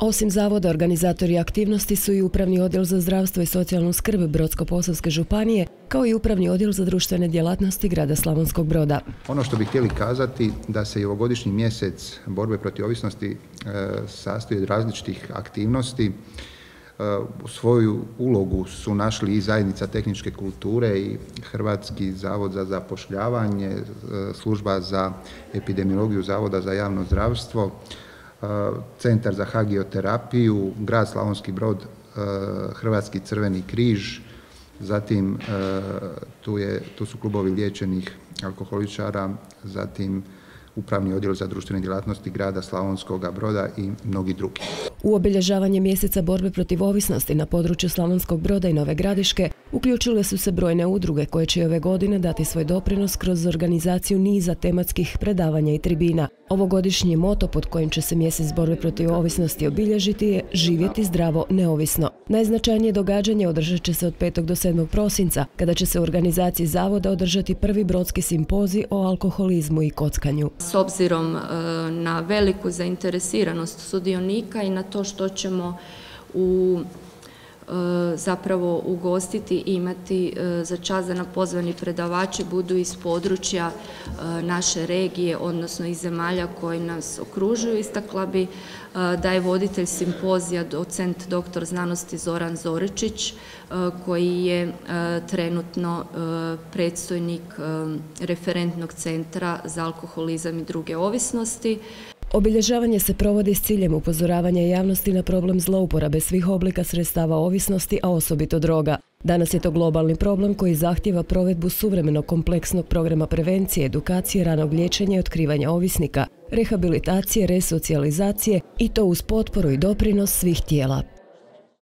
Osim zavoda, organizatori aktivnosti su i Upravni odjel za zdravstvo i socijalnu skrb Brodsko-posavske županije, kao i Upravni odjel za društvene djelatnosti grada Slavonskog Broda. Ono što bih htjeli kazati da se i ovogodišnji mjesec borbe protiv ovisnosti sastoji od različitih aktivnosti. U svoju ulogu su našli i zajednica tehničke kulture i Hrvatski zavod za zapošljavanje, služba za epidemiologiju Zavoda za javno zdravstvo, Centar za hagioterapiju, grad Slavonski Brod, Hrvatski crveni križ, zatim tu su klubovi liječenih alkoholičara, zatim Upravni odjel za društvene djelatnosti grada Slavonskog Broda i mnogi drugi. U obilježavanje mjeseca borbe protiv ovisnosti na području Slavonskog Broda i Nove Gradiške uključile su se brojne udruge koje će ove godine dati svoj doprinos kroz organizaciju niza tematskih predavanja i tribina. Ovogodišnji moto pod kojim će se mjesec borbe protiv ovisnosti obilježiti je živjeti zdravo neovisno. Najznačajnije događanje održat će se od 5. do 7. prosinca, kada će se u organizaciji zavoda održati prvi brodski simpozij o alkoholizmu i kockanju. S obzirom na veliku zainteresiranost sudionika i na to što ćemo zapravo ugostiti i imati za čast da nam pozvani predavači budu iz područja naše regije, odnosno iz zemalja koji nas okružuju, istakla bi da je voditelj simpozija docent dr. znanosti Zoran Zoričić, koji je trenutno predstojnik referentnog centra za alkoholizam i druge ovisnosti. Obilježavanje se provodi s ciljem upozoravanja javnosti na problem zlouporabe svih oblika sredstava ovisnosti, a osobito droga. Danas je to globalni problem koji zahtijeva provedbu suvremenog kompleksnog programa prevencije, edukacije, ranog liječenja i otkrivanja ovisnika, rehabilitacije, resocijalizacije i to uz potporu i doprinos svih tijela.